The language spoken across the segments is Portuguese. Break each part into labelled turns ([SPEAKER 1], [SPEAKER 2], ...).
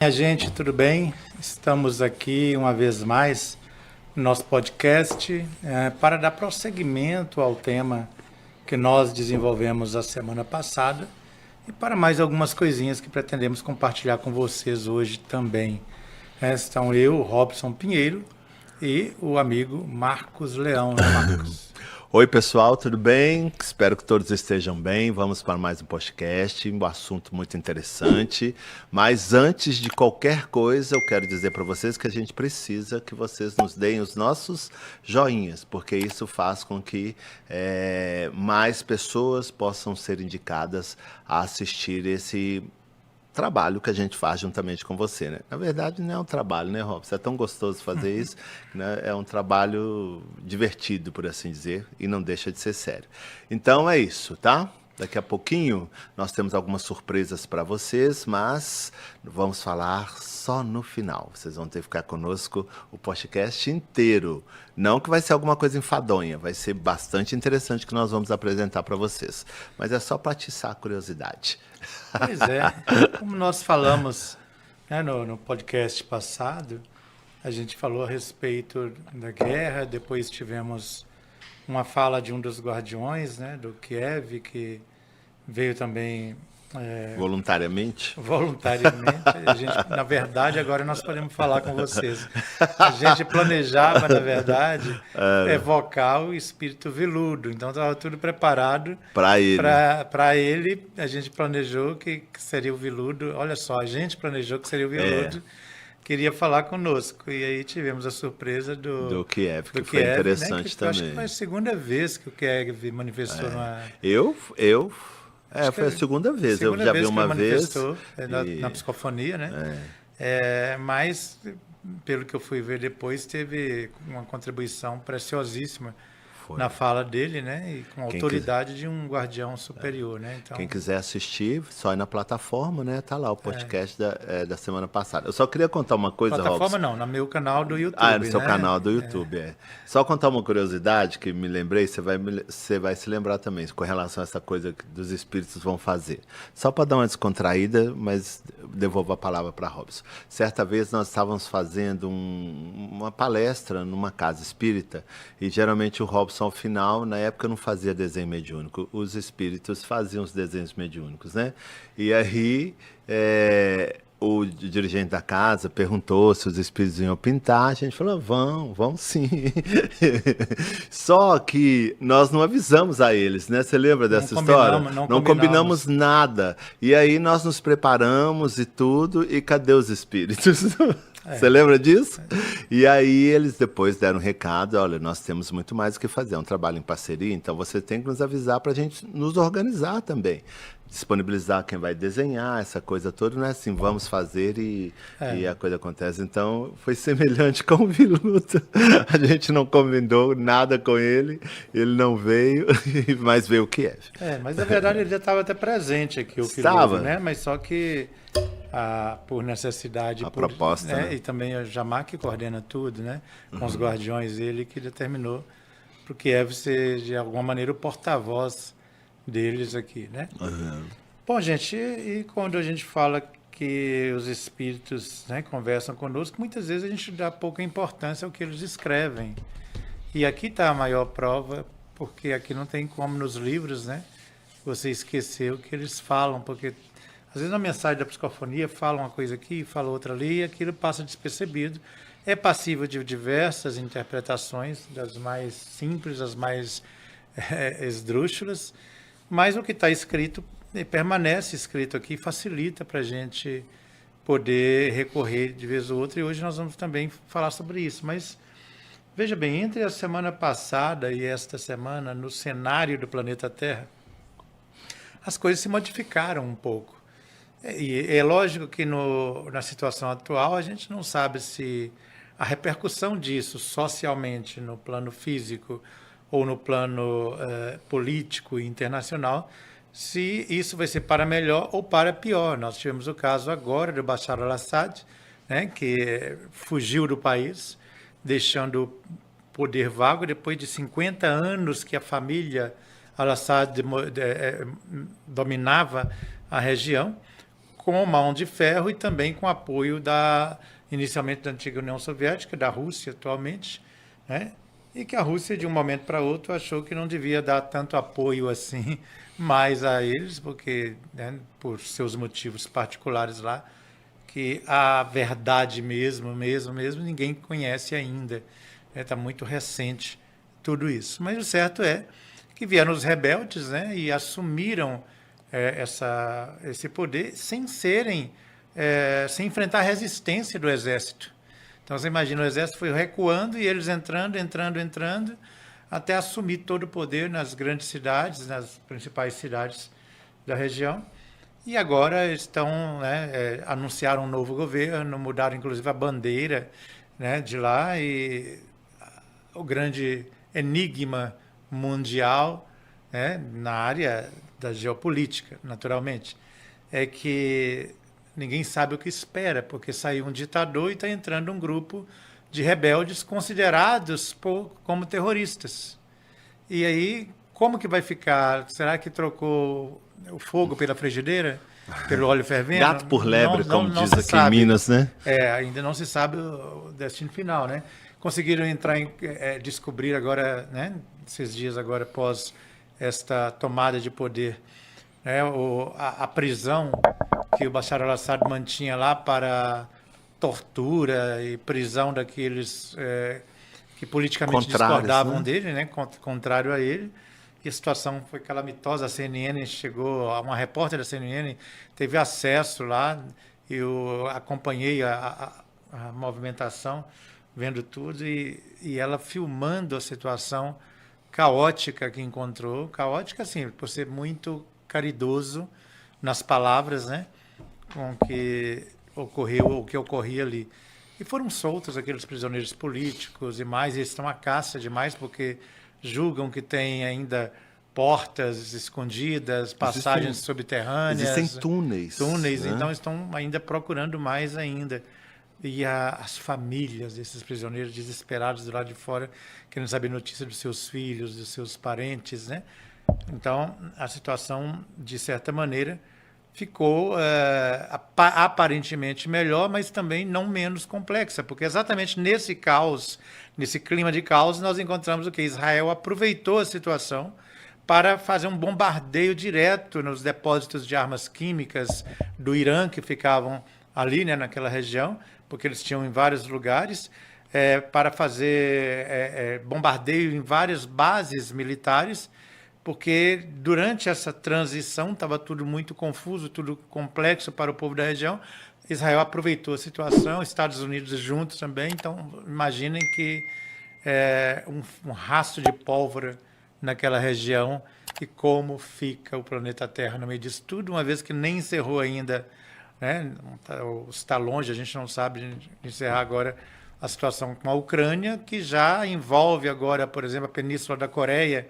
[SPEAKER 1] Minha gente, tudo bem? Estamos aqui uma vez mais no nosso podcast para dar prosseguimento ao tema que nós desenvolvemos a semana passada e para mais algumas coisinhas que pretendemos compartilhar com vocês hoje também. Estão eu, Robson Pinheiro, e o amigo Marcos Leão, né, Marcos?
[SPEAKER 2] Oi pessoal, tudo bem? Espero que todos estejam bem. Vamos para mais um podcast, um assunto muito interessante. Mas antes de qualquer coisa, eu quero dizer para vocês que a gente precisa que vocês nos deem os nossos joinhas, porque isso faz com que mais pessoas possam ser indicadas a assistir esse trabalho que a gente faz juntamente com você, né? Na verdade, não é um trabalho, né, Robson? É tão gostoso fazer isso, né? É um trabalho divertido, por assim dizer, e não deixa de ser sério. Então é isso, tá? Daqui a pouquinho nós temos algumas surpresas para vocês, mas vamos falar só no final. Vocês vão ter que ficar conosco o podcast inteiro. Não que vai ser alguma coisa enfadonha, vai ser bastante interessante que nós vamos apresentar para vocês. Mas é só para atiçar a curiosidade.
[SPEAKER 1] Pois é, como nós falamos, né, no podcast passado, a gente falou a respeito da guerra, depois tivemos uma fala de um dos guardiões, né, do Kiev, que veio também
[SPEAKER 2] Voluntariamente?
[SPEAKER 1] voluntariamente. A gente, na verdade, agora nós podemos falar com vocês. A gente planejava, na verdade, evocar o espírito veludo. Então estava tudo preparado
[SPEAKER 2] Para ele.
[SPEAKER 1] Para ele. A gente planejou que seria o veludo. Olha só, a gente planejou que seria o veludo. Queria falar conosco. E aí tivemos a surpresa do
[SPEAKER 2] Kiev, que
[SPEAKER 1] do
[SPEAKER 2] foi
[SPEAKER 1] Kiev,
[SPEAKER 2] interessante
[SPEAKER 1] né, que
[SPEAKER 2] também.
[SPEAKER 1] acho que foi a segunda vez que o Kiev manifestou numa...
[SPEAKER 2] Foi a segunda vez. Eu já vi uma vez.
[SPEAKER 1] Na psicofonia, né? Mas, pelo que eu fui ver depois, teve uma contribuição preciosíssima na fala dele, né? E com a autoridade de um guardião superior, né? Então,
[SPEAKER 2] quem quiser assistir, só ir na plataforma, né? Tá lá o podcast da semana passada. Eu só queria contar uma coisa,
[SPEAKER 1] plataforma
[SPEAKER 2] Robson.
[SPEAKER 1] não, no meu canal do YouTube.
[SPEAKER 2] No seu canal do YouTube, Só contar uma curiosidade que me lembrei, você vai se lembrar também, com relação a essa coisa que dos espíritos vão fazer. Só para dar uma descontraída, mas devolvo a palavra para Robson. Certa vez nós estávamos fazendo uma palestra numa casa espírita e geralmente o Robson, ao final, na época não fazia desenho mediúnico, os espíritos faziam os desenhos mediúnicos, né? E aí o dirigente da casa perguntou se os espíritos iam pintar, a gente falou, vão sim. Só que nós não avisamos a eles, né? Você lembra dessa história? Não combinamos nada. E aí nós nos preparamos e tudo, e cadê os espíritos? Você lembra disso? E aí eles depois deram um recado, olha, nós temos muito mais o que fazer, é um trabalho em parceria, então você tem que nos avisar para a gente nos organizar também. Disponibilizar quem vai desenhar, essa coisa toda, não é assim, vamos fazer e a coisa acontece. Então, foi semelhante com o Viluto. A gente não combinou nada com ele não veio, mas veio o Kiev.
[SPEAKER 1] Mas na verdade ele já estava até presente aqui, o Viluto, né? Mas só que por necessidade,
[SPEAKER 2] proposta, né?
[SPEAKER 1] E também o Jamar que coordena tudo, né? Com os guardiões, ele que determinou para o Kiev ser, de alguma maneira, o porta-voz deles aqui, né? Bom, gente, e quando a gente fala que os espíritos, né, conversam conosco, muitas vezes a gente dá pouca importância ao que eles escrevem. E aqui está a maior prova, porque aqui não tem como nos livros, né, você esquecer o que eles falam, porque às vezes na mensagem da psicofonia fala uma coisa aqui, fala outra ali, e aquilo passa despercebido. É passível de diversas interpretações, das mais simples, as mais esdrúxulas, mas o que está escrito permanece escrito aqui, facilita para a gente poder recorrer de vez ou outra, e hoje nós vamos também falar sobre isso. Mas veja bem, entre a semana passada e esta semana, no cenário do planeta Terra, as coisas se modificaram um pouco. E é lógico que na situação atual a gente não sabe se a repercussão disso socialmente no plano físico ou no plano político e internacional, se isso vai ser para melhor ou para pior. Nós tivemos o caso agora do Bashar al-Assad, né, que fugiu do país, deixando o poder vago depois de 50 anos que a família al-Assad dominava a região, com mão de ferro e também com apoio inicialmente da antiga União Soviética, da Rússia atualmente, né? E que a Rússia, de um momento para outro, achou que não devia dar tanto apoio assim mais a eles, porque, né, por seus motivos particulares lá, que a verdade mesmo, ninguém conhece ainda. Está muito recente tudo isso. Mas o certo é que vieram os rebeldes, né, e assumiram esse poder sem enfrentar a resistência do exército. Então, você imagina, o exército foi recuando e eles entrando, até assumir todo o poder nas grandes cidades, nas principais cidades da região. E agora estão, né, anunciaram um novo governo, mudaram inclusive a bandeira, né, de lá, e o grande enigma mundial, né, na área da geopolítica, naturalmente, é que ninguém sabe o que espera, porque saiu um ditador e está entrando um grupo de rebeldes considerados como terroristas. E aí, como que vai ficar? Será que trocou o fogo pela frigideira? Pelo óleo fervendo?
[SPEAKER 2] Gato por lebre, como diz aqui
[SPEAKER 1] sabe.
[SPEAKER 2] em Minas, né?
[SPEAKER 1] Ainda não se sabe o destino final, né? Conseguiram descobrir agora, né, esses dias agora, após esta tomada de poder, né, a prisão que o Bashar al-Assad mantinha lá para tortura e prisão daqueles que politicamente discordavam, né, dele, né, contrário a ele. E a situação foi calamitosa. A CNN uma repórter da CNN teve acesso lá, eu acompanhei a movimentação, vendo tudo, e ela filmando a situação caótica que encontrou. Caótica, assim, por ser muito caridoso nas palavras, né, com que ocorreu, o que ocorria ali. E foram soltos aqueles prisioneiros políticos e mais, e eles estão à caça demais, porque julgam que tem ainda portas escondidas, passagens subterrâneas.
[SPEAKER 2] Existem túneis.
[SPEAKER 1] Né? Então estão ainda procurando mais ainda. E as famílias desses prisioneiros desesperados do lado de fora, querendo saber notícia dos seus filhos, dos seus parentes, né? Então, a situação, de certa maneira, ficou aparentemente melhor, mas também não menos complexa, porque exatamente nesse caos, nesse clima de caos, nós encontramos o que? Israel aproveitou a situação para fazer um bombardeio direto nos depósitos de armas químicas do Irã, que ficavam ali, né, naquela região, porque eles tinham em vários lugares, para fazer bombardeio em várias bases militares, porque durante essa transição estava tudo muito confuso, tudo complexo para o povo da região. Israel aproveitou a situação, Estados Unidos juntos também. Então, imaginem que um rastro de pólvora naquela região e como fica o planeta Terra no meio disso tudo, uma vez que nem encerrou ainda, né? Está longe, a gente não sabe de encerrar agora a situação com a Ucrânia, que já envolve agora, por exemplo, a Península da Coreia,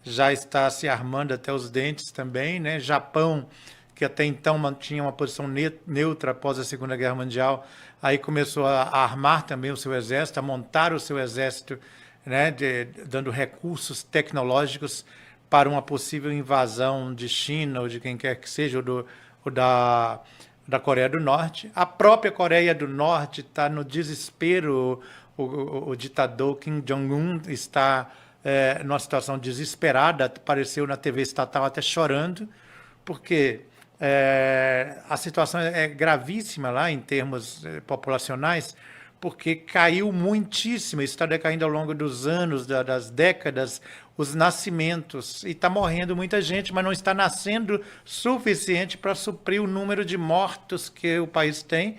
[SPEAKER 1] já está se armando até os dentes também, né? Japão, que até então mantinha uma posição neutra após a Segunda Guerra Mundial, aí começou a armar também o seu exército, a montar o seu exército, né? Dando recursos tecnológicos para uma possível invasão de China ou de quem quer que seja, ou da Coreia do Norte. A própria Coreia do Norte está no desespero, o ditador Kim Jong-un está numa situação desesperada, apareceu na TV estatal até chorando, porque a situação é gravíssima lá em termos populacionais, porque caiu muitíssimo, isso está decaindo ao longo dos anos, das décadas, os nascimentos, e está morrendo muita gente, mas não está nascendo suficiente para suprir o número de mortos que o país tem,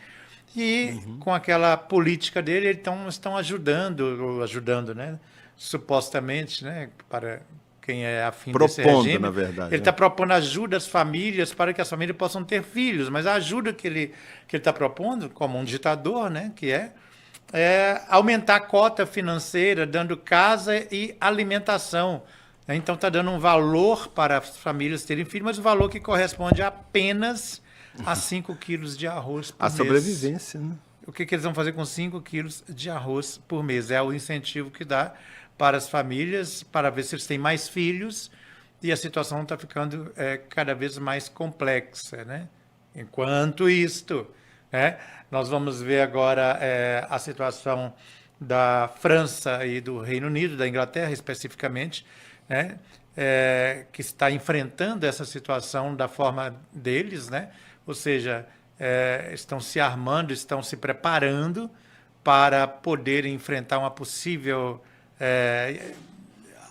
[SPEAKER 1] e com aquela política dele, eles estão ajudando, né? Supostamente, né, para quem é afim desse regime,
[SPEAKER 2] na verdade,
[SPEAKER 1] ele está propondo ajuda às famílias para que as famílias possam ter filhos, mas a ajuda que ele está propondo, como um ditador, né, que é aumentar a cota financeira, dando casa e alimentação. Então está dando um valor para as famílias terem filhos, mas o valor que corresponde apenas a 5 quilos de arroz por mês.
[SPEAKER 2] A sobrevivência, né?
[SPEAKER 1] O que eles vão fazer com 5 quilos de arroz por mês? É o incentivo que dá para as famílias, para ver se eles têm mais filhos, e a situação está ficando cada vez mais complexa, né? Enquanto isto, né, nós vamos ver agora a situação da França e do Reino Unido, da Inglaterra especificamente, né, que está enfrentando essa situação da forma deles, né, ou seja, estão se armando, estão se preparando para poder enfrentar uma possível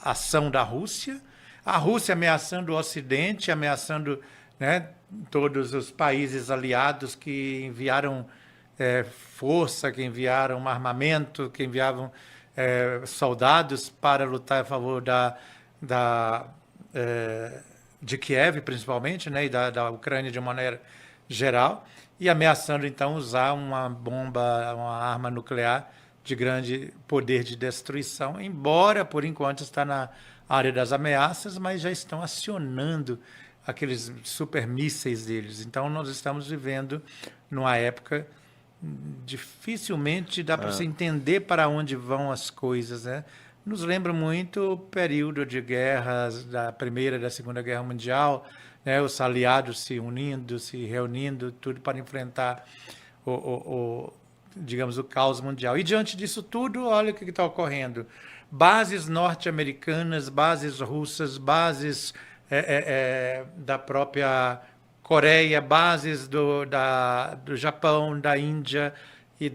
[SPEAKER 1] ação da Rússia, a Rússia ameaçando o Ocidente, ameaçando, né, todos os países aliados que enviaram força, que enviaram armamento, que enviavam soldados para lutar a favor de Kiev, principalmente, né, e da Ucrânia de uma maneira geral, e ameaçando, então, usar uma bomba, uma arma nuclear de grande poder de destruição, embora, por enquanto, está na área das ameaças, mas já estão acionando aqueles super mísseis deles. Então, nós estamos vivendo numa época dificilmente dá para você entender para onde vão as coisas, né? Nos lembra muito o período de guerras da Primeira e da Segunda Guerra Mundial, né? Os aliados se unindo, se reunindo, tudo para enfrentar digamos, o caos mundial. E diante disso tudo, olha o que está ocorrendo. Bases norte-americanas, bases russas, bases da própria Coreia, bases do Japão, da Índia e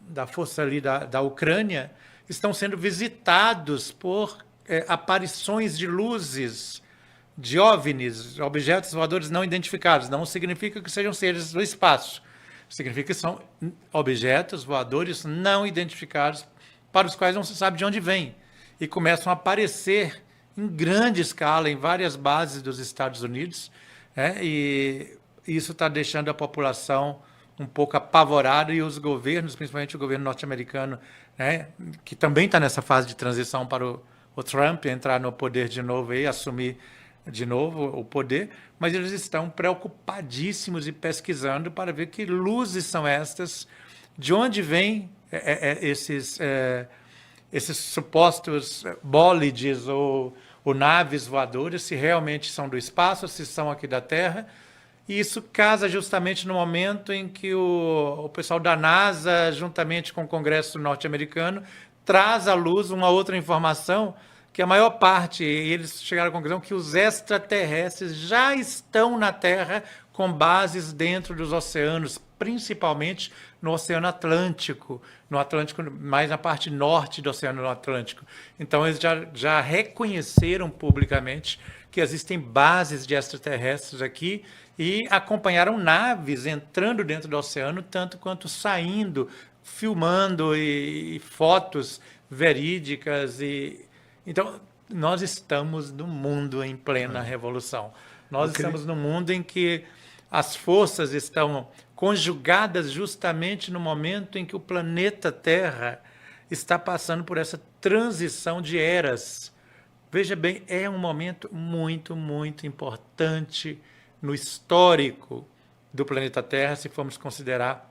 [SPEAKER 1] da força ali da Ucrânia, estão sendo visitados por aparições de luzes, de OVNIs, objetos voadores não identificados. Não significa que sejam seres do espaço, significa que são objetos voadores não identificados para os quais não se sabe de onde vêm e começam a aparecer em grande escala em várias bases dos Estados Unidos, e isso está deixando a população um pouco apavorada e os governos, principalmente o governo norte-americano, né, que também está nessa fase de transição para o Trump entrar no poder de novo e assumir de novo o poder, mas eles estão preocupadíssimos e pesquisando para ver que luzes são estas, de onde vêm esses supostos bólides ou naves voadoras, se realmente são do espaço, se são aqui da Terra. E isso casa justamente no momento em que o pessoal da NASA, juntamente com o Congresso norte-americano, traz à luz uma outra informação que a maior parte, eles chegaram à conclusão que os extraterrestres já estão na Terra com bases dentro dos oceanos, principalmente no Oceano Atlântico, mais na parte norte do Oceano Atlântico. Então, eles já reconheceram publicamente que existem bases de extraterrestres aqui e acompanharam naves entrando dentro do oceano, tanto quanto saindo, filmando e fotos verídicas. Então, nós estamos num mundo em plena revolução. Nós estamos num mundo em que as forças estão conjugadas justamente no momento em que o planeta Terra está passando por essa transição de eras. Veja bem, é um momento muito, muito importante no histórico do planeta Terra, se formos considerar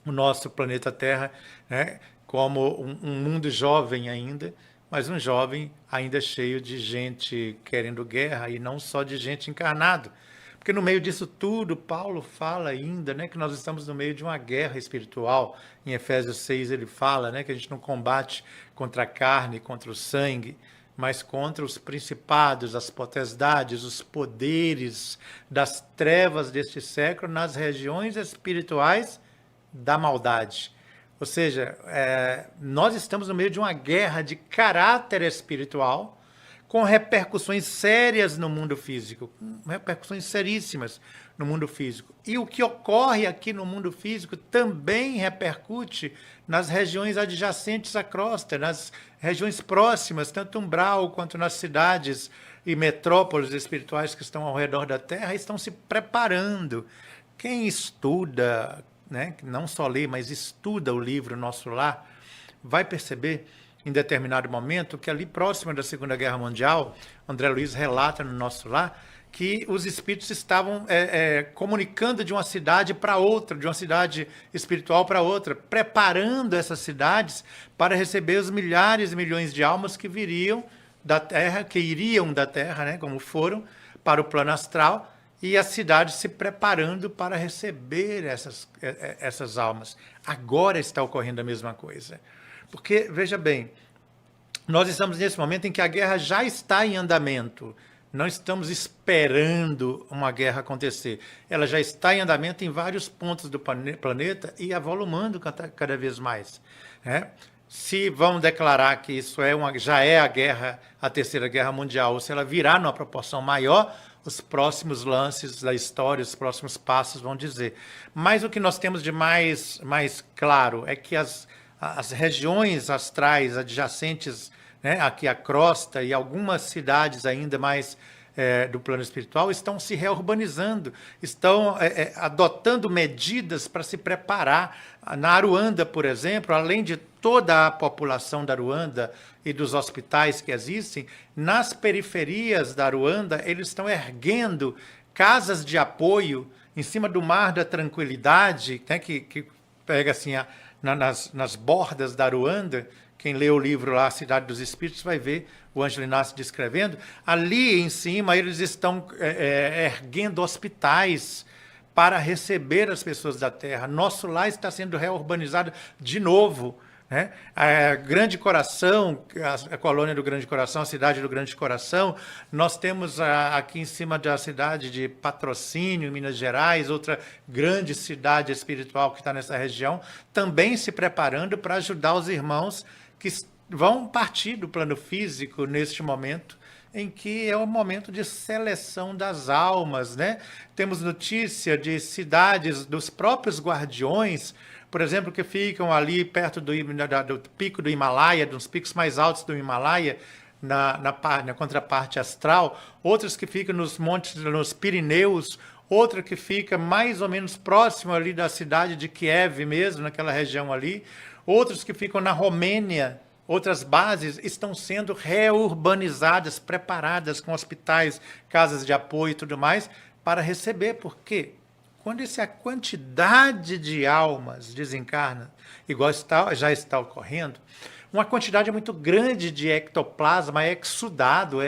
[SPEAKER 1] o nosso planeta Terra, né, como um mundo jovem ainda, mas um jovem ainda cheio de gente querendo guerra e não só de gente encarnado. Porque no meio disso tudo, Paulo fala ainda, né, que nós estamos no meio de uma guerra espiritual. Em Efésios 6 ele fala, né, que a gente não combate contra a carne, contra o sangue, mas contra os principados, as potestades, os poderes das trevas deste século nas regiões espirituais da maldade. Ou seja, nós estamos no meio de uma guerra de caráter espiritual, com repercussões sérias no mundo físico, repercussões seríssimas no mundo físico. E o que ocorre aqui no mundo físico também repercute nas regiões adjacentes à crosta, nas regiões próximas, tanto umbral quanto nas cidades e metrópoles espirituais que estão ao redor da Terra, estão se preparando. Quem estuda, né, não só lê, mas estuda o livro Nosso Lar, vai perceber em determinado momento que ali próximo da Segunda Guerra Mundial, André Luiz relata no Nosso Lar, que os espíritos estavam comunicando de uma cidade para outra, de uma cidade espiritual para outra, preparando essas cidades para receber os milhares e milhões de almas que viriam da Terra, que iriam da Terra, né, como foram, para o plano astral, e a cidade se preparando para receber essas almas. Agora está ocorrendo a mesma coisa. Porque, veja bem, nós estamos nesse momento em que a guerra já está em andamento. Não estamos esperando uma guerra acontecer. Ela já está em andamento em vários pontos do planeta e avolumando cada vez mais. Né? Se vamos declarar que isso já é a Terceira Guerra Mundial, ou se ela virá numa proporção maior, os próximos lances da história, os próximos passos vão dizer. Mas o que nós temos de mais claro é que as regiões astrais adjacentes, né, aqui a crosta e algumas cidades ainda mais do plano espiritual estão se reurbanizando, estão adotando medidas para se preparar. Na Aruanda, por exemplo, além de toda a população da Aruanda e dos hospitais que existem, nas periferias da Aruanda, eles estão erguendo casas de apoio em cima do Mar da Tranquilidade, né, que pega assim nas bordas da Aruanda. Quem lê o livro lá, A Cidade dos Espíritos, vai ver o Ângelo Inácio descrevendo. Ali em cima, eles estão erguendo hospitais para receber as pessoas da Terra. Nosso lar está sendo reurbanizado de novo. Né? A Grande Coração, a colônia do Grande Coração, a cidade do Grande Coração, nós temos aqui em cima da cidade de Patrocínio, Minas Gerais, outra grande cidade espiritual que está nessa região, também se preparando para ajudar os irmãos que vão partir do plano físico neste momento, em que é o momento de seleção das almas, né? Temos notícia de cidades dos próprios guardiões, por exemplo, que ficam ali perto do pico do Himalaia, dos picos mais altos do Himalaia, na contraparte astral, outros que ficam nos montes, nos Pirineus, outra que fica mais ou menos próximo ali da cidade de Kiev mesmo, naquela região ali, outros que ficam na Romênia. Outras bases estão sendo reurbanizadas, preparadas com hospitais, casas de apoio e tudo mais, para receber. Por quê? Quando a quantidade de almas desencarna, igual já está ocorrendo, uma quantidade muito grande de ectoplasma é exudado,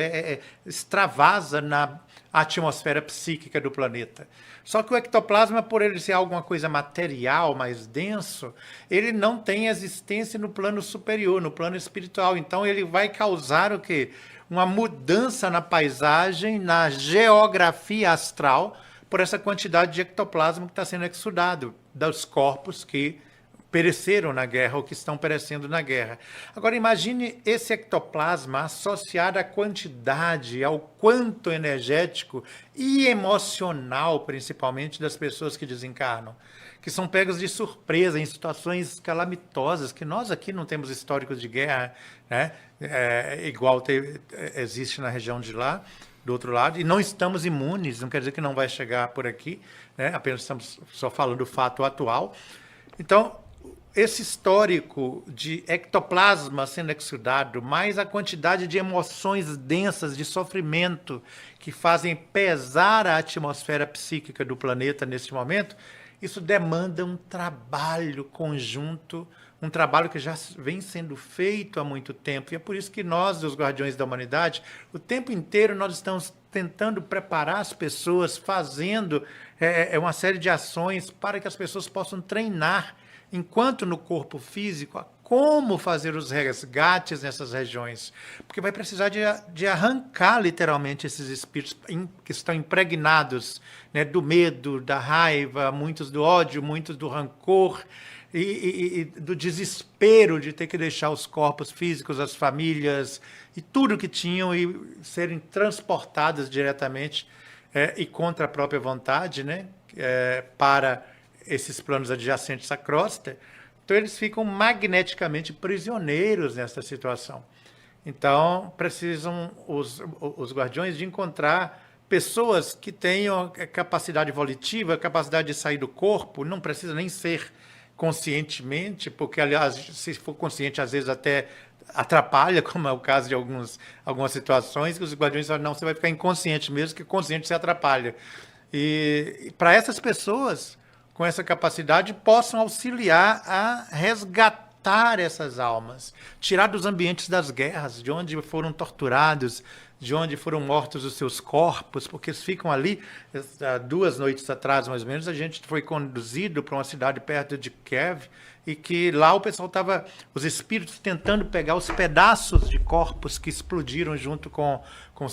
[SPEAKER 1] extravasa na atmosfera psíquica do planeta. Só que o ectoplasma, por ele ser alguma coisa material, mais denso, ele não tem existência no plano superior, no plano espiritual. Então ele vai causar o quê? Uma mudança na paisagem, na geografia astral, por essa quantidade de ectoplasma que está sendo exudado dos corpos que pereceram na guerra ou que estão perecendo na guerra. Agora imagine esse ectoplasma associado à quantidade, ao quanto energético e emocional, principalmente, das pessoas que desencarnam, que são pegas de surpresa em situações calamitosas, que nós aqui não temos históricos de guerra, né? Igual existe na região de lá, do outro lado, e não estamos imunes, não quer dizer que não vai chegar por aqui, né? Apenas estamos só falando do fato atual. Então, esse histórico de ectoplasma sendo exudado, mais a quantidade de emoções densas, de sofrimento, que fazem pesar a atmosfera psíquica do planeta neste momento, isso demanda um trabalho conjunto, um trabalho que já vem sendo feito há muito tempo. E é por isso que nós, os Guardiões da Humanidade, o tempo inteiro nós estamos tentando preparar as pessoas, fazendo uma série de ações para que as pessoas possam treinar, enquanto no corpo físico, como fazer os resgates nessas regiões. Porque vai precisar de arrancar, literalmente, esses espíritos que estão impregnados, né, do medo, da raiva, muitos do ódio, muitos do rancor e do desespero de ter que deixar os corpos físicos, as famílias e tudo que tinham e serem transportados diretamente e contra a própria vontade, né, para esses planos adjacentes à crosta. Então, eles ficam magneticamente prisioneiros nessa situação. Então, precisam os guardiões de encontrar pessoas que tenham capacidade volitiva, capacidade de sair do corpo, não precisa nem ser conscientemente, porque, aliás, se for consciente, às vezes até atrapalha, como é o caso de algumas situações, que os guardiões falam, não, você vai ficar inconsciente mesmo, que consciente se atrapalha. E para essas pessoas com essa capacidade, possam auxiliar a resgatar essas almas, tirar dos ambientes das guerras, de onde foram torturados, de onde foram mortos os seus corpos, porque eles ficam ali. 2 noites atrás, mais ou menos, a gente foi conduzido para uma cidade perto de Kiev, e que lá o pessoal estava, os espíritos tentando pegar os pedaços de corpos que explodiram junto com os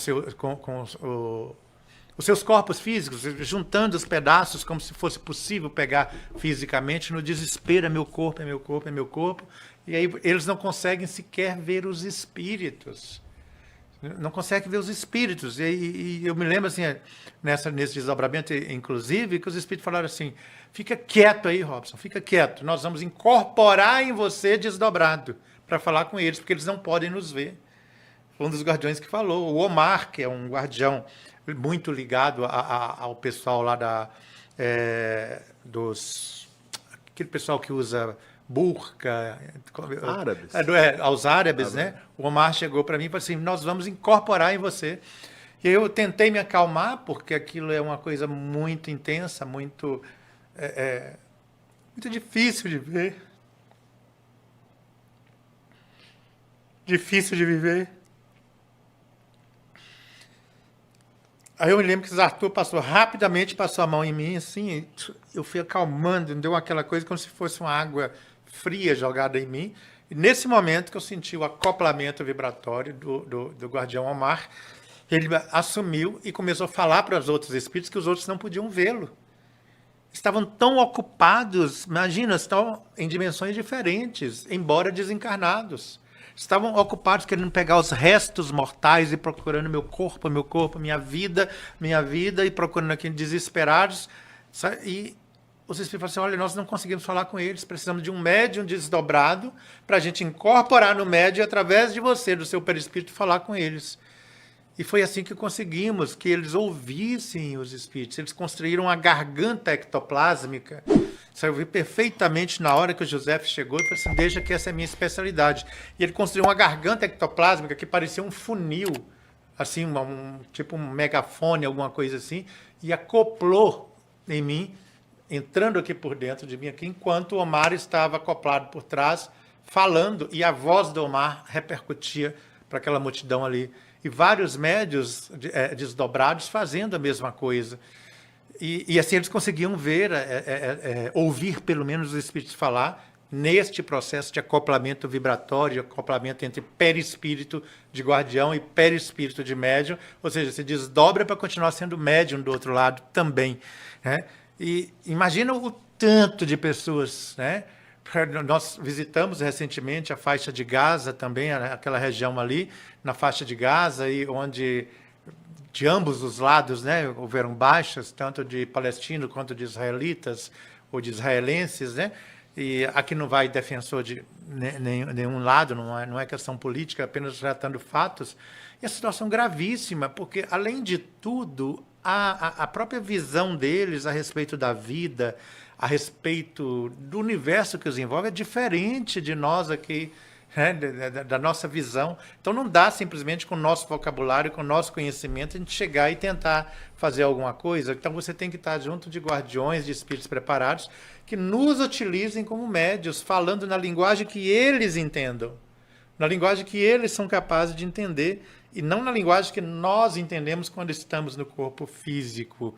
[SPEAKER 1] seus corpos físicos, juntando os pedaços como se fosse possível pegar fisicamente, no desespero, é meu corpo, é meu corpo, é meu corpo. E aí eles não conseguem sequer ver os espíritos. Não conseguem ver os espíritos. E eu me lembro, assim, nesse desdobramento, inclusive, que os espíritos falaram assim, fica quieto aí, Robson, fica quieto. Nós vamos incorporar em você desdobrado para falar com eles, porque eles não podem nos ver. Foi um dos guardiões que falou. O Omar, que é um guardião muito ligado ao pessoal lá aquele pessoal que usa burca,
[SPEAKER 2] Árabes.
[SPEAKER 1] Aos árabes, né? O Omar chegou para mim e falou assim, nós vamos incorporar em você. E eu tentei me acalmar, porque aquilo é uma coisa muito intensa, muito difícil de ver. Difícil de viver. Aí eu me lembro que o Arthur rapidamente passou a mão em mim, assim, eu fui acalmando, deu aquela coisa como se fosse uma água fria jogada em mim. E nesse momento que eu senti o acoplamento vibratório do guardião Omar, ele assumiu e começou a falar para os outros espíritos que os outros não podiam vê-lo. Estavam tão ocupados, imagina, estão em dimensões diferentes, embora desencarnados. Estavam ocupados querendo pegar os restos mortais e procurando meu corpo, minha vida, e procurando aqui desesperados. E os espíritos falaram assim, olha, nós não conseguimos falar com eles, precisamos de um médium desdobrado para a gente incorporar no médium e através de você, do seu perispírito, falar com eles. E foi assim que conseguimos que eles ouvissem os espíritos. Eles construíram uma garganta ectoplásmica. Isso eu vi perfeitamente na hora que o José chegou e falou assim, deixa que essa é a minha especialidade. E ele construiu uma garganta ectoplásmica que parecia um funil, assim, tipo um megafone, alguma coisa assim, e acoplou em mim, entrando aqui por dentro de mim, aqui, enquanto o Omar estava acoplado por trás, falando, e a voz do Omar repercutia para aquela multidão ali. E vários médios desdobrados fazendo a mesma coisa. E assim eles conseguiam ver, ouvir pelo menos os espíritos falar neste processo de acoplamento vibratório, acoplamento entre perispírito de guardião e perispírito de médium, ou seja, se desdobra para continuar sendo médium do outro lado também. Né? E imagina o tanto de pessoas, né? Nós visitamos recentemente a faixa de Gaza também, aquela região ali, na faixa de Gaza, e onde de ambos os lados, né, houveram baixas, tanto de palestinos quanto de israelitas ou de israelenses, né? E aqui não vai defensor de nenhum lado, não é questão política, apenas tratando fatos. E a situação gravíssima, porque, além de tudo, a própria visão deles a respeito da vida, a respeito do universo que os envolve, é diferente de nós aqui, né, da nossa visão. Então não dá simplesmente com o nosso vocabulário, com o nosso conhecimento, a gente chegar e tentar fazer alguma coisa. Então você tem que estar junto de guardiões, de espíritos preparados, que nos utilizem como médios, falando na linguagem que eles entendam, na linguagem que eles são capazes de entender, e não na linguagem que nós entendemos quando estamos no corpo físico.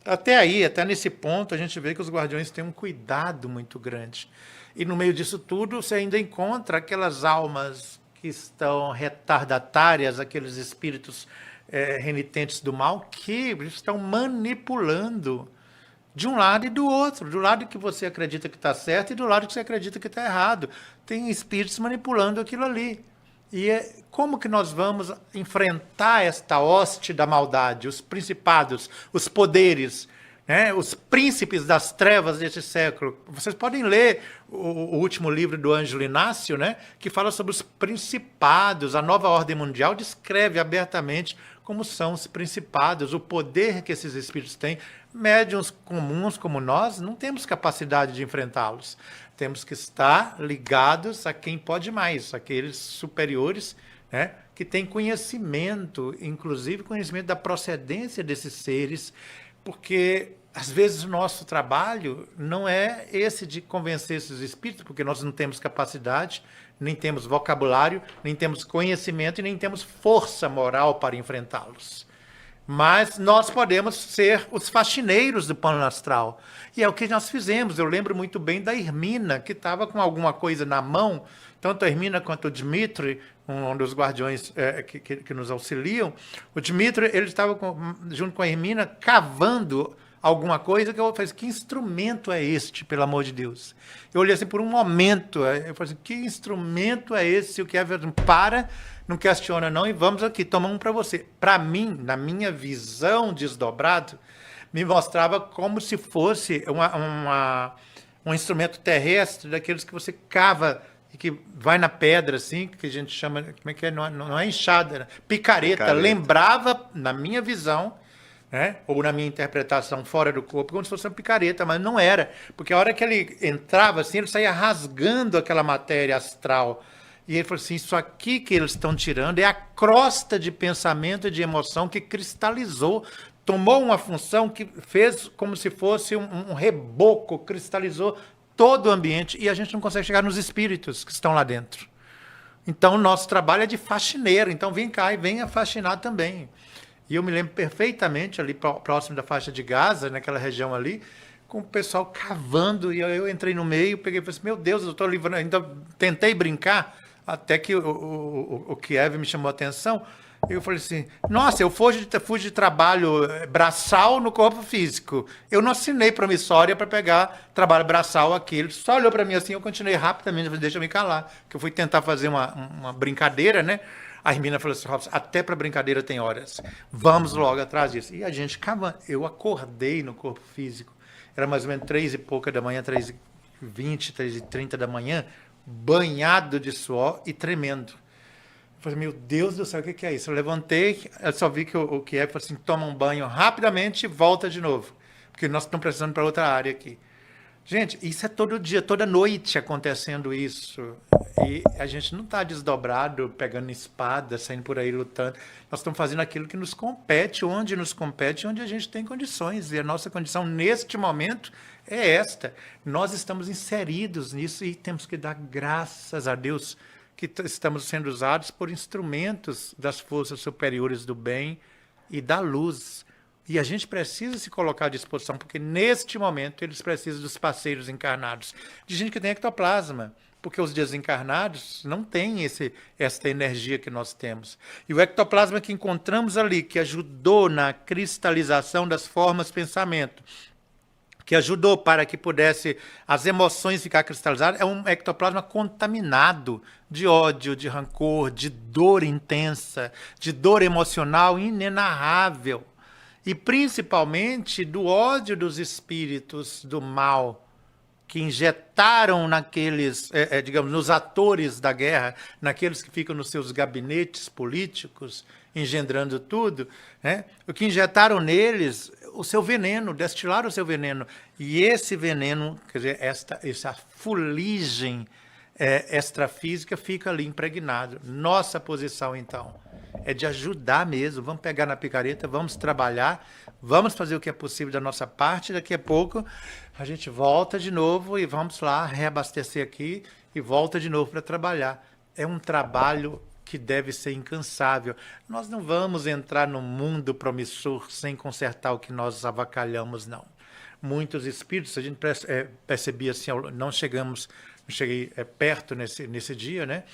[SPEAKER 1] Até aí, até nesse ponto, a gente vê que os guardiões têm um cuidado muito grande. E no meio disso tudo, você ainda encontra aquelas almas que estão retardatárias, aqueles espíritos renitentes do mal, que estão manipulando de um lado e do outro. Do lado que você acredita que está certo e do lado que você acredita que está errado. Tem espíritos manipulando aquilo ali. E como que nós vamos enfrentar esta hoste da maldade, os principados, os poderes, né, os príncipes das trevas deste século? Vocês podem ler o último livro do Ângelo Inácio, né, que fala sobre os principados. A nova ordem mundial descreve abertamente como são os principados, o poder que esses espíritos têm. Médiuns comuns como nós não temos capacidade de enfrentá-los. Temos que estar ligados a quem pode mais, aqueles superiores, né, que têm conhecimento, inclusive conhecimento da procedência desses seres, porque às vezes o nosso trabalho não é esse de convencer esses espíritos, porque nós não temos capacidade, nem temos vocabulário, nem temos conhecimento e nem temos força moral para enfrentá-los. Mas nós podemos ser os faxineiros do plano astral. E é o que nós fizemos. Eu lembro muito bem da Hermina, que estava com alguma coisa na mão, tanto a Hermina quanto o Dmitry, um dos guardiões que nos auxiliam. O Dmitry, ele estava junto com a Hermina, cavando alguma coisa, que eu falei assim, que instrumento é este, pelo amor de Deus? Eu olhei assim por um momento, eu falei assim, que instrumento é esse? O que é verdade? Para, não questiona não, e vamos aqui, toma um para você. Para mim, na minha visão desdobrado, me mostrava como se fosse um instrumento terrestre, daqueles que você cava e que vai na pedra, assim, que a gente chama, como é que é? Não é enxada, né? Picareta. Lembrava, na minha visão, né? Ou na minha interpretação fora do corpo, como se fosse uma picareta, mas não era. Porque a hora que ele entrava, assim, ele saía rasgando aquela matéria astral. E ele falou assim, isso aqui que eles estão tirando é a crosta de pensamento e de emoção que cristalizou, tomou uma função que fez como se fosse um reboco, cristalizou todo o ambiente, e a gente não consegue chegar nos espíritos que estão lá dentro. Então, o nosso trabalho é de faxineiro. Então, vem cá e venha faxinar também. E eu me lembro perfeitamente, ali próximo da faixa de Gaza, naquela região ali, com o pessoal cavando, e eu entrei no meio, peguei e falei assim, meu Deus, eu estou livrando. Ainda tentei brincar, até que o Kiev me chamou a atenção. Eu falei assim, nossa, eu fugi de trabalho braçal no corpo físico. Eu não assinei promissória para pegar trabalho braçal aqui. Ele só olhou para mim assim, eu continuei rapidamente, falei, deixa eu me calar, que eu fui tentar fazer uma brincadeira, né? A Hermina falou assim, Robson, até para brincadeira tem horas. Vamos logo atrás disso. E a gente cavando. Eu acordei no corpo físico. Era mais ou menos 3 e pouca da manhã, 3h20, 3h30 da manhã, banhado de suor e tremendo. Eu falei, meu Deus do céu, o que é isso? Eu levantei, eu só vi que o Kiev falou assim, toma um banho rapidamente e volta de novo. Porque nós estamos precisando para outra área aqui. Gente, isso é todo dia, toda noite acontecendo isso. E a gente não está desdobrado, pegando espada, saindo por aí lutando. Nós estamos fazendo aquilo que nos compete, onde a gente tem condições. E a nossa condição neste momento é esta. Nós estamos inseridos nisso e temos que dar graças a Deus que estamos sendo usados por instrumentos das forças superiores do bem e da luz. E a gente precisa se colocar à disposição, porque neste momento eles precisam dos parceiros encarnados, de gente que tem ectoplasma, porque os desencarnados não têm esta energia que nós temos. E o ectoplasma que encontramos ali, que ajudou na cristalização das formas de pensamento, que ajudou para que pudesse as emoções ficar cristalizadas, é um ectoplasma contaminado de ódio, de rancor, de dor intensa, de dor emocional inenarrável. E principalmente do ódio dos espíritos do mal, que injetaram naqueles, digamos, nos atores da guerra, naqueles que ficam nos seus gabinetes políticos, engendrando tudo, né? O que injetaram neles o seu veneno, destilaram o seu veneno. E esse veneno, quer dizer, essa fuligem extrafísica fica ali impregnado. Nossa posição, então, é de ajudar mesmo. Vamos pegar na picareta, vamos trabalhar, vamos fazer o que é possível da nossa parte. Daqui a pouco a gente volta de novo e vamos lá reabastecer aqui e volta de novo para trabalhar. É um trabalho que deve ser incansável. Nós não vamos entrar num mundo promissor sem consertar o que nós avacalhamos, não. Muitos espíritos, a gente percebia assim, não cheguei perto nesse dia, né?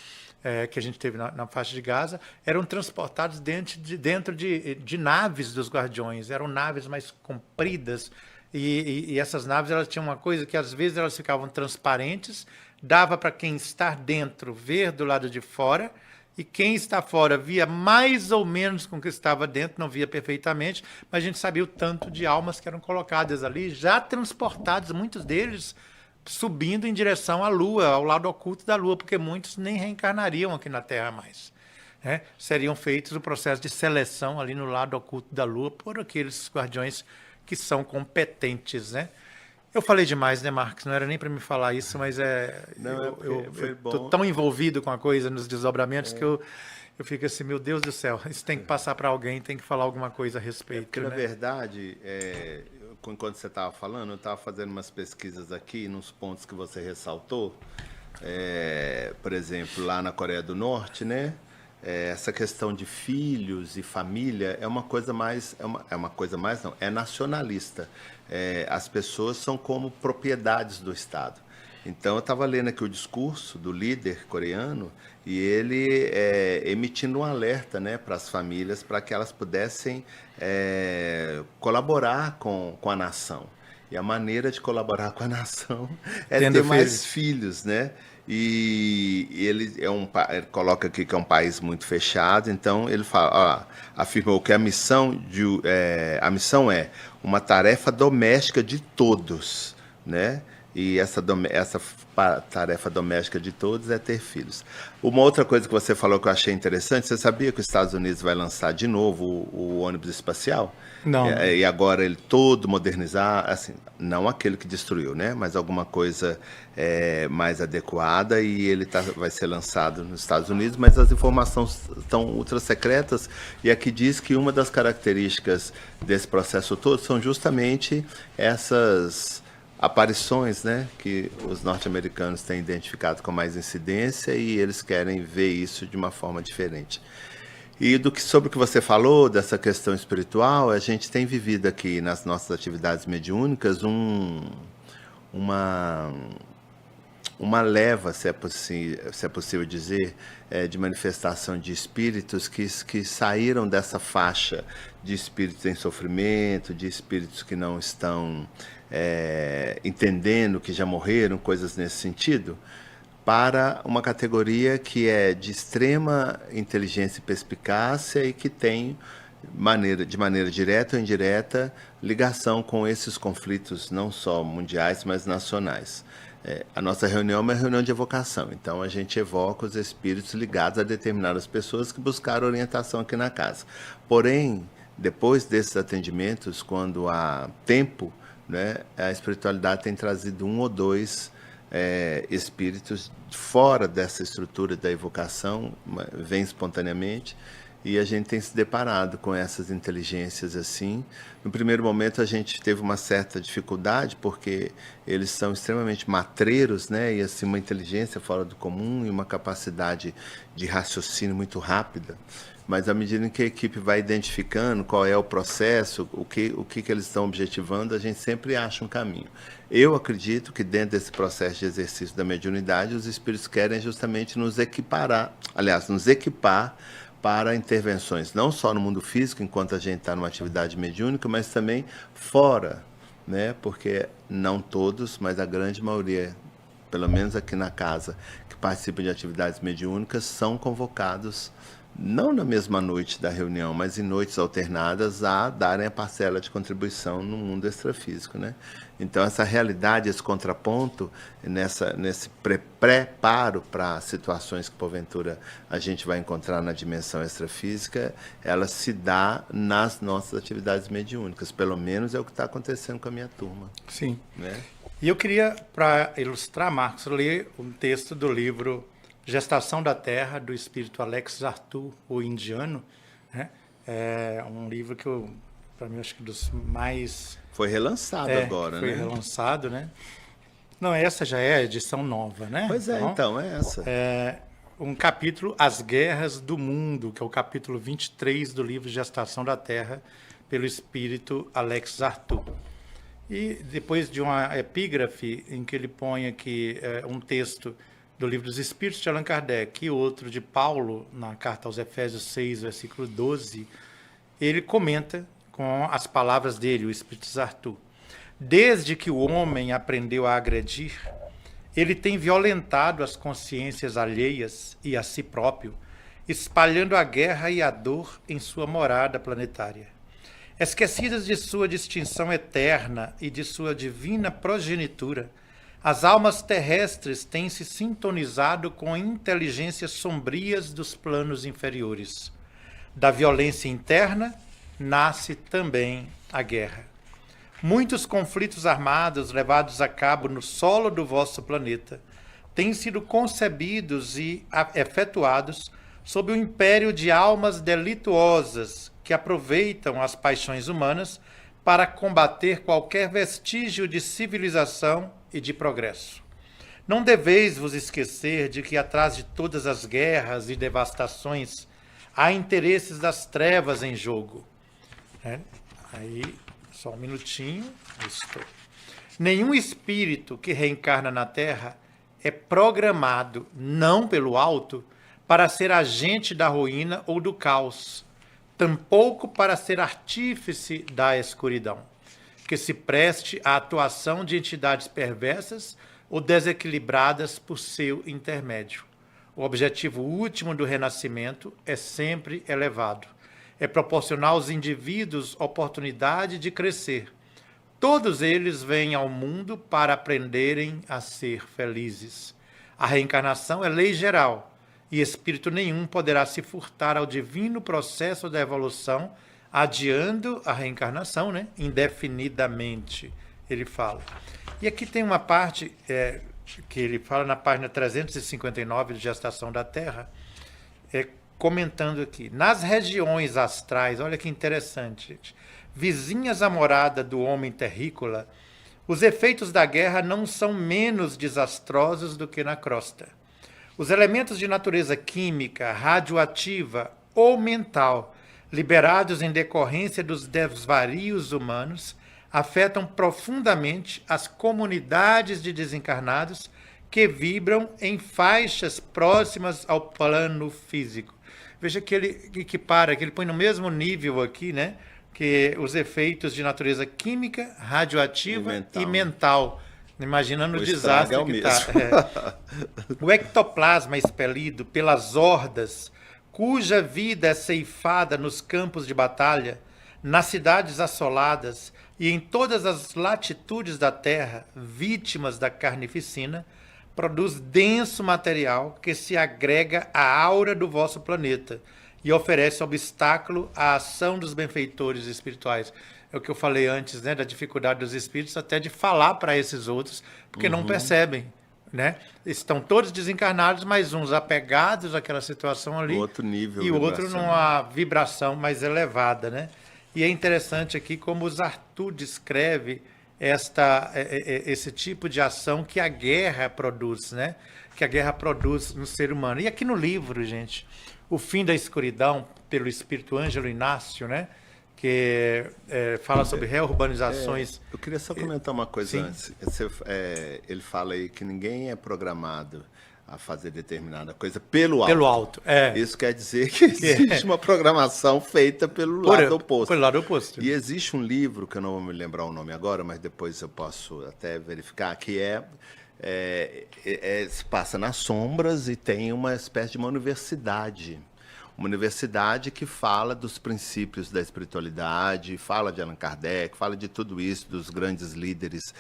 [SPEAKER 1] Que a gente teve na faixa de Gaza, eram transportados dentro de naves dos guardiões, eram naves mais compridas, e essas naves elas tinham uma coisa que às vezes elas ficavam transparentes, dava para quem está dentro ver do lado de fora, e quem está fora via mais ou menos com o que estava dentro, não via perfeitamente, mas a gente sabia o tanto de almas que eram colocadas ali, já transportados, muitos deles subindo em direção à Lua, ao lado oculto da Lua, porque muitos nem reencarnariam aqui na Terra mais. Né? Seriam feitos o processo de seleção ali no lado oculto da Lua por aqueles guardiões que são competentes, né? Eu falei demais, né, Marcos? Não era nem para me falar isso, mas eu estou tão envolvido com a coisa nos desdobramentos que eu fico assim, meu Deus do céu, isso tem que passar para alguém, tem que falar alguma coisa a respeito.
[SPEAKER 2] Porque,
[SPEAKER 1] né?
[SPEAKER 2] Na verdade, enquanto você estava falando, eu estava fazendo umas pesquisas aqui nos pontos que você ressaltou. Por exemplo, lá na Coreia do Norte, né? Essa questão de filhos e família é uma coisa mais, é nacionalista. As pessoas são como propriedades do Estado. Então, eu estava lendo aqui o discurso do líder coreano e ele emitindo um alerta, né, para as famílias, para que elas pudessem colaborar com a nação. E a maneira de colaborar com a nação é ter mais filhos, né? E ele ele coloca aqui que é um país muito fechado, então ele fala, afirmou que a missão é uma tarefa doméstica de todos, né? E essa tarefa doméstica de todos é ter filhos. Uma outra coisa que você falou que eu achei interessante, você sabia que os Estados Unidos vai lançar de novo o ônibus espacial?
[SPEAKER 1] Não.
[SPEAKER 2] E agora ele todo modernizar, assim, não aquele que destruiu, né? Mas alguma coisa mais adequada, e ele vai ser lançado nos Estados Unidos, mas as informações estão ultra secretas, e aqui diz que uma das características desse processo todo são justamente essas aparições, né, que os norte-americanos têm identificado com mais incidência, e eles querem ver isso de uma forma diferente. E sobre o que você falou, dessa questão espiritual, a gente tem vivido aqui nas nossas atividades mediúnicas uma leva, se é possível dizer, de manifestação de espíritos que saíram dessa faixa de espíritos em sofrimento, de espíritos que não estão entendendo, que já morreram, coisas nesse sentido, para uma categoria que é de extrema inteligência e perspicácia e que tem, de maneira direta ou indireta, ligação com esses conflitos, não só mundiais, mas nacionais. A nossa reunião é uma reunião de evocação, então a gente evoca os espíritos ligados a determinadas pessoas que buscaram orientação aqui na casa. Porém, depois desses atendimentos, quando há tempo, né, a espiritualidade tem trazido um ou dois espíritos fora dessa estrutura da evocação, vem espontaneamente, e a gente tem se deparado com essas inteligências assim. No primeiro momento a gente teve uma certa dificuldade, porque eles são extremamente matreiros, né? E assim, uma inteligência fora do comum e uma capacidade de raciocínio muito rápida. Mas à medida em que a equipe vai identificando qual é o processo, o que eles estão objetivando, a gente sempre acha um caminho. Eu acredito que dentro desse processo de exercício da mediunidade, os espíritos querem justamente nos equipar para intervenções, não só no mundo físico, enquanto a gente está numa atividade mediúnica, mas também fora, né? Porque não todos, mas a grande maioria, pelo menos aqui na casa, que participam de atividades mediúnicas, são convocados, não na mesma noite da reunião, mas em noites alternadas, a darem a parcela de contribuição no mundo extrafísico, né? Então, essa realidade, esse contraponto, nesse preparo para situações que, porventura, a gente vai encontrar na dimensão extrafísica, ela se dá nas nossas atividades mediúnicas. Pelo menos é o que está acontecendo com a minha turma.
[SPEAKER 1] Sim.
[SPEAKER 2] Né?
[SPEAKER 1] E eu queria, para ilustrar, Marcos, ler um texto do livro Gestação da Terra, do espírito Alex Arthur, o indiano, né? É um livro que para mim, acho que dos mais...
[SPEAKER 2] Foi relançado agora,
[SPEAKER 1] foi
[SPEAKER 2] né?
[SPEAKER 1] Foi relançado, né? Não, essa já é a edição nova, né?
[SPEAKER 2] Pois é, então é essa.
[SPEAKER 1] Um capítulo, As Guerras do Mundo, que é o capítulo 23 do livro Gestação da Terra, pelo espírito Alex Arthur. E depois de uma epígrafe em que ele põe aqui um texto do Livro dos Espíritos de Allan Kardec e outro de Paulo, na carta aos Efésios 6, versículo 12, ele comenta com as palavras dele, o Espírito Arthur. Desde que o homem aprendeu a agredir, ele tem violentado as consciências alheias e a si próprio, espalhando a guerra e a dor em sua morada planetária. Esquecidas de sua distinção eterna e de sua divina progenitura, as almas terrestres têm se sintonizado com inteligências sombrias dos planos inferiores. Da violência interna nasce também a guerra. Muitos conflitos armados levados a cabo no solo do vosso planeta têm sido concebidos e efetuados sob o império de almas delituosas que aproveitam as paixões humanas para combater qualquer vestígio de civilização e de progresso. Não deveis vos esquecer de que atrás de todas as guerras e devastações há interesses das trevas em jogo. Aí, só um minutinho. Nenhum espírito que reencarna na Terra é programado, não pelo alto, para ser agente da ruína ou do caos, tampouco para ser artífice da escuridão, que se preste à atuação de entidades perversas ou desequilibradas por seu intermédio. O objetivo último do renascimento é sempre elevado. É proporcionar aos indivíduos oportunidade de crescer. Todos eles vêm ao mundo para aprenderem a ser felizes. A reencarnação é lei geral, e espírito nenhum poderá se furtar ao divino processo da evolução, adiando a reencarnação, indefinidamente, ele fala. E aqui tem uma parte que ele fala na página 359 de Gestação da Terra, comentando aqui, nas regiões astrais, olha que interessante, gente, vizinhas à morada do homem terrícola, os efeitos da guerra não são menos desastrosos do que na crosta. Os elementos de natureza química, radioativa ou mental, liberados em decorrência dos desvarios humanos, afetam profundamente as comunidades de desencarnados que vibram em faixas próximas ao plano físico. Veja que ele equipara, que ele põe no mesmo nível aqui, que os efeitos de natureza química, radioativa e mental. Imaginando o desastre que está. O ectoplasma expelido pelas hordas, cuja vida é ceifada nos campos de batalha, nas cidades assoladas e em todas as latitudes da Terra, vítimas da carnificina, produz denso material que se agrega à aura do vosso planeta e oferece obstáculo à ação dos benfeitores espirituais. É o que eu falei antes, da dificuldade dos espíritos até de falar para esses outros, porque não percebem, Estão todos desencarnados, mas uns apegados àquela situação ali,
[SPEAKER 2] outro nível
[SPEAKER 1] e o outro numa vibração mais elevada, E é interessante aqui como o Arthur descreve esse tipo de ação que a guerra produz, Que a guerra produz no ser humano. E aqui no livro, gente, O Fim da Escuridão, pelo espírito Ângelo Inácio, que fala sobre reurbanizações.
[SPEAKER 2] Eu queria só comentar uma coisa antes. Ele fala aí que ninguém é programado a fazer determinada coisa pelo alto.
[SPEAKER 1] Pelo alto,
[SPEAKER 2] Isso quer dizer que existe uma programação feita pelo lado oposto.
[SPEAKER 1] Pelo lado oposto.
[SPEAKER 2] E existe um livro, que eu não vou me lembrar o nome agora, mas depois eu posso até verificar, que se passa nas sombras e tem uma espécie de uma universidade. Uma universidade que fala dos princípios da espiritualidade, fala de Allan Kardec, fala de tudo isso, dos grandes líderes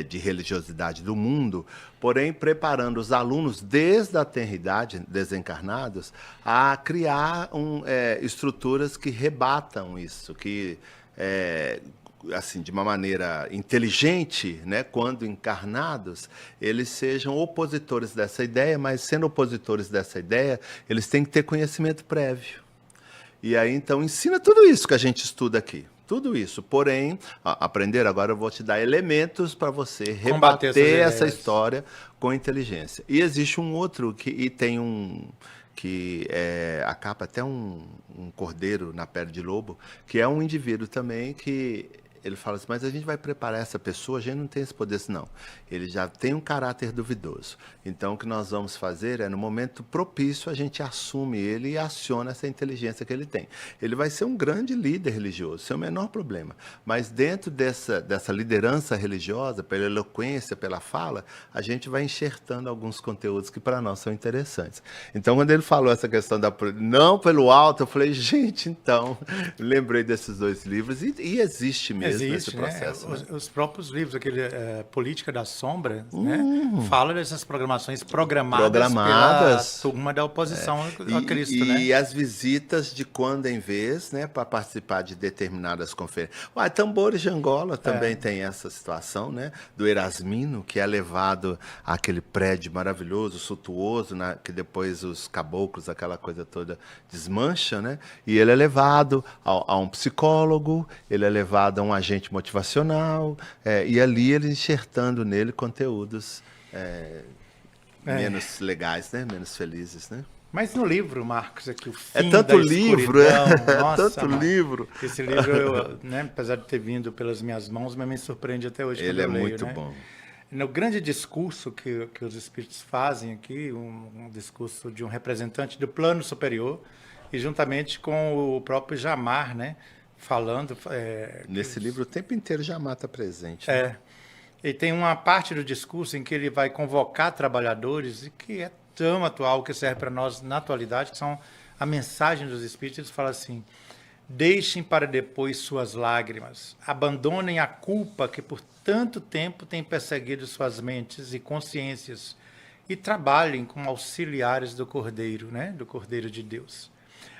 [SPEAKER 2] de religiosidade do mundo, porém preparando os alunos desde a tenridade, desencarnados, a criar estruturas que rebatam isso, que assim, de uma maneira inteligente, quando encarnados, eles sejam opositores dessa ideia, mas sendo opositores dessa ideia, eles têm que ter conhecimento prévio. E aí, então, ensina tudo isso que a gente estuda aqui. Tudo isso. Porém, aprender, agora eu vou te dar elementos para você rebater essa história com inteligência. E existe um outro que acaba até um cordeiro na pele de lobo, que é um indivíduo também que ele fala assim, mas a gente vai preparar essa pessoa, a gente não tem esse poder assim, não. Ele já tem um caráter duvidoso. Então, o que nós vamos fazer é, no momento propício, a gente assume ele e aciona essa inteligência que ele tem. Ele vai ser um grande líder religioso, sem o menor problema. Mas dentro dessa liderança religiosa, pela eloquência, pela fala, a gente vai enxertando alguns conteúdos que para nós são interessantes. Então, quando ele falou essa questão não pelo alto, eu falei, gente, então, lembrei desses dois livros e existe mesmo. Existe, processo,
[SPEAKER 1] Os próprios livros, aquele Política da Sombra, fala dessas programações programadas pela turma da oposição a Cristo.
[SPEAKER 2] E as visitas de quando em vez, para participar de determinadas conferências. Tambores de Angola também tem essa situação, do Erasmino, que é levado àquele prédio maravilhoso, suntuoso, que depois os caboclos, aquela coisa toda, desmancha, e ele é levado a um psicólogo, ele é levado a um agente motivacional, e ali ele enxertando nele conteúdos menos legais, né? Menos felizes, né?
[SPEAKER 1] Mas no livro, Marcos, aqui o fim
[SPEAKER 2] É tanto
[SPEAKER 1] da
[SPEAKER 2] livro,
[SPEAKER 1] nossa,
[SPEAKER 2] tanto livro.
[SPEAKER 1] Esse livro, né, apesar de ter vindo pelas minhas mãos, mas me surpreende até hoje
[SPEAKER 2] Ele
[SPEAKER 1] quando eu leio,
[SPEAKER 2] muito
[SPEAKER 1] né?
[SPEAKER 2] bom.
[SPEAKER 1] No grande discurso que os espíritos fazem aqui, um discurso de um representante do plano superior, e juntamente com o próprio Jamar, né, falando...
[SPEAKER 2] Nesse livro o tempo inteiro Jamar está presente. Né?
[SPEAKER 1] E tem uma parte do discurso em que ele vai convocar trabalhadores, e que é tão atual, que serve para nós na atualidade, que são a mensagem dos espíritos. Eles falam assim: deixem para depois suas lágrimas, abandonem a culpa que por tanto tempo tem perseguido suas mentes e consciências, e trabalhem como auxiliares do Cordeiro, né? Do Cordeiro de Deus.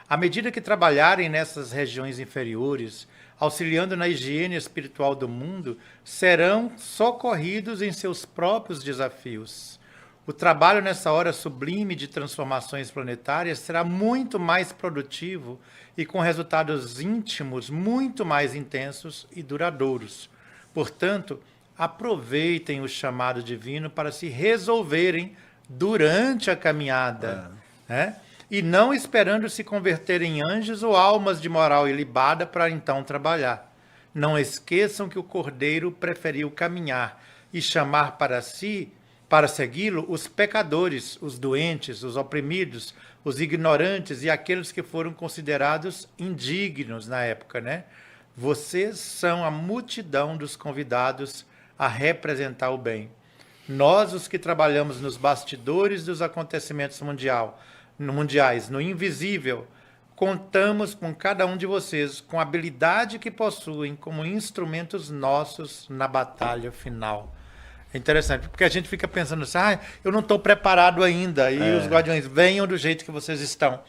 [SPEAKER 1] À medida que trabalharem nessas regiões inferiores, auxiliando na higiene espiritual do mundo, serão socorridos em seus próprios desafios. O trabalho nessa hora sublime de transformações planetárias será muito mais produtivo e com resultados íntimos muito mais intensos e duradouros. Portanto, aproveitem o chamado divino para se resolverem durante a caminhada, né? E não esperando se converter em anjos ou almas de moral ilibada para então trabalhar. Não esqueçam que o Cordeiro preferiu caminhar e chamar para si, para segui-lo, os pecadores, os doentes, os oprimidos, os ignorantes e aqueles que foram considerados indignos na época, né? Vocês são a multidão dos convidados a representar o bem. Nós, os que trabalhamos nos bastidores dos acontecimentos mundiais, no invisível, contamos com cada um de vocês, com a habilidade que possuem como instrumentos nossos na batalha final. É interessante, porque a gente fica pensando assim, eu não estou preparado ainda, e os guardiões, venham do jeito que vocês estão,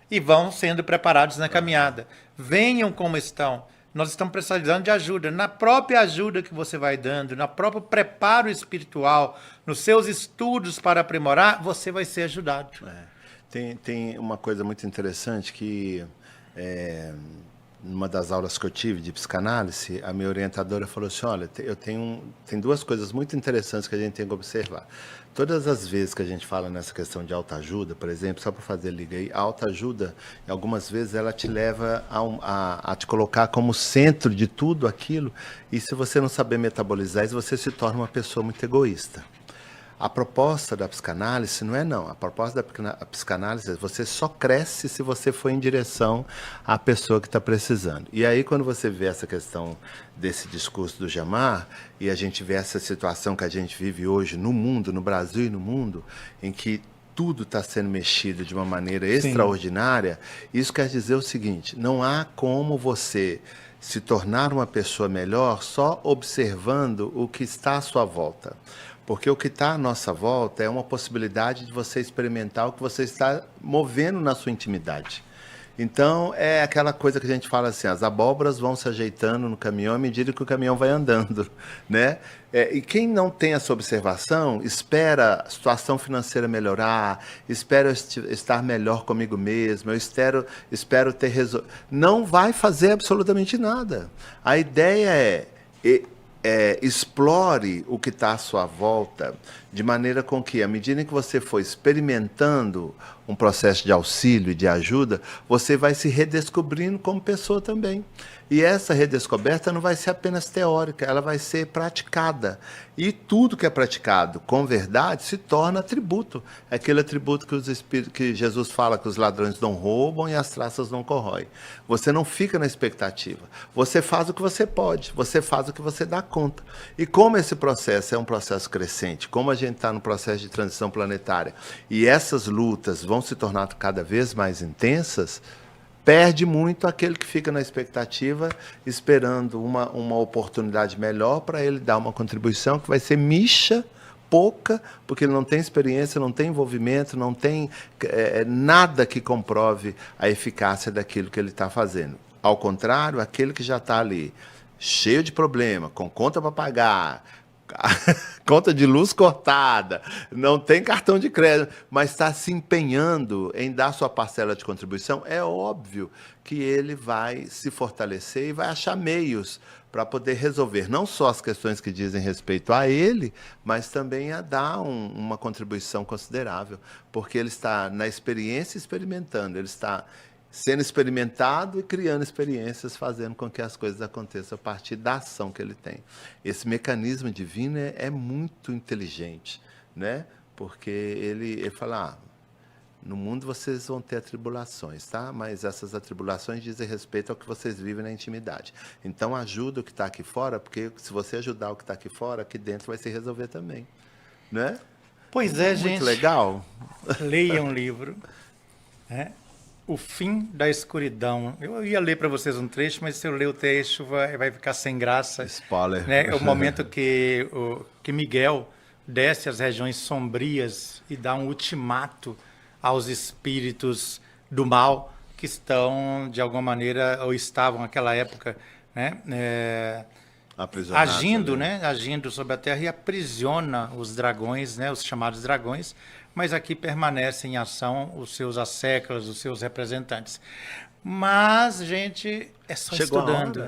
[SPEAKER 1] e vão sendo preparados na caminhada. Venham como estão. Nós estamos precisando de ajuda. Na própria ajuda que você vai dando, no próprio preparo espiritual, nos seus estudos para aprimorar, você vai ser ajudado.
[SPEAKER 2] Tem uma coisa muito interessante que, numa das aulas que eu tive de psicanálise, a minha orientadora falou assim, olha, tem duas coisas muito interessantes que a gente tem que observar. Todas as vezes que a gente fala nessa questão de autoajuda, por exemplo, só para fazer liga aí, a autoajuda, algumas vezes ela te leva a te colocar como centro de tudo aquilo, e se você não saber metabolizar isso, você se torna uma pessoa muito egoísta. A proposta da psicanálise não. A proposta da psicanálise é você só cresce se você for em direção à pessoa que está precisando. E aí, quando você vê essa questão desse discurso do Jamar, e a gente vê essa situação que a gente vive hoje no mundo, no Brasil e no mundo, em que tudo está sendo mexido de uma maneira extraordinária, isso quer dizer o seguinte, não há como você se tornar uma pessoa melhor só observando o que está à sua volta. Porque o que está à nossa volta é uma possibilidade de você experimentar o que você está movendo na sua intimidade. Então, é aquela coisa que a gente fala assim, as abóboras vão se ajeitando no caminhão à medida que o caminhão vai andando, né? E quem não tem essa observação, espera a situação financeira melhorar, espera estar melhor comigo mesmo, eu espero ter resolvido. Não vai fazer absolutamente nada. A ideia explore o que está à sua volta, de maneira com que, à medida que você for experimentando um processo de auxílio e de ajuda, você vai se redescobrindo como pessoa também. E essa redescoberta não vai ser apenas teórica, ela vai ser praticada. E tudo que é praticado com verdade se torna atributo. É aquele atributo que Jesus fala que os ladrões não roubam e as traças não corroem. Você não fica na expectativa. Você faz o que você pode, você faz o que você dá conta. E como esse processo é um processo crescente, como a gente está no processo de transição planetária, e essas lutas vão se tornar cada vez mais intensas, perde muito aquele que fica na expectativa, esperando uma oportunidade melhor para ele dar uma contribuição que vai ser micha, pouca, porque ele não tem experiência, não tem envolvimento, não tem nada que comprove a eficácia daquilo que ele está fazendo. Ao contrário, aquele que já está ali, cheio de problema, com conta para pagar, conta de luz cortada, não tem cartão de crédito, mas está se empenhando em dar sua parcela de contribuição, é óbvio que ele vai se fortalecer e vai achar meios para poder resolver não só as questões que dizem respeito a ele, mas também a dar uma contribuição considerável, porque ele está na experiência experimentando, ele está sendo experimentado e criando experiências, fazendo com que as coisas aconteçam a partir da ação que ele tem. Esse mecanismo divino é muito inteligente, né? Porque ele fala, no mundo vocês vão ter atribulações, tá? Mas essas atribulações dizem respeito ao que vocês vivem na intimidade. Então ajuda o que está aqui fora, porque se você ajudar o que está aqui fora, aqui dentro vai se resolver também, né?
[SPEAKER 1] Pois é, gente.
[SPEAKER 2] Muito legal.
[SPEAKER 1] Leia um livro, né? O Fim da Escuridão. Eu ia ler para vocês um trecho, mas se eu ler o trecho vai ficar sem graça.
[SPEAKER 2] Spoiler.
[SPEAKER 1] Né? É o momento que Miguel desce às regiões sombrias e dá um ultimato aos espíritos do mal que estão, de alguma maneira, ou estavam naquela época, né? Agindo, né? Agindo sobre a Terra e aprisiona os dragões, né? Os chamados dragões, mas aqui permanecem em ação os seus asseclas, os seus representantes. Mas, gente, é só
[SPEAKER 2] Chegou
[SPEAKER 1] estudando, né?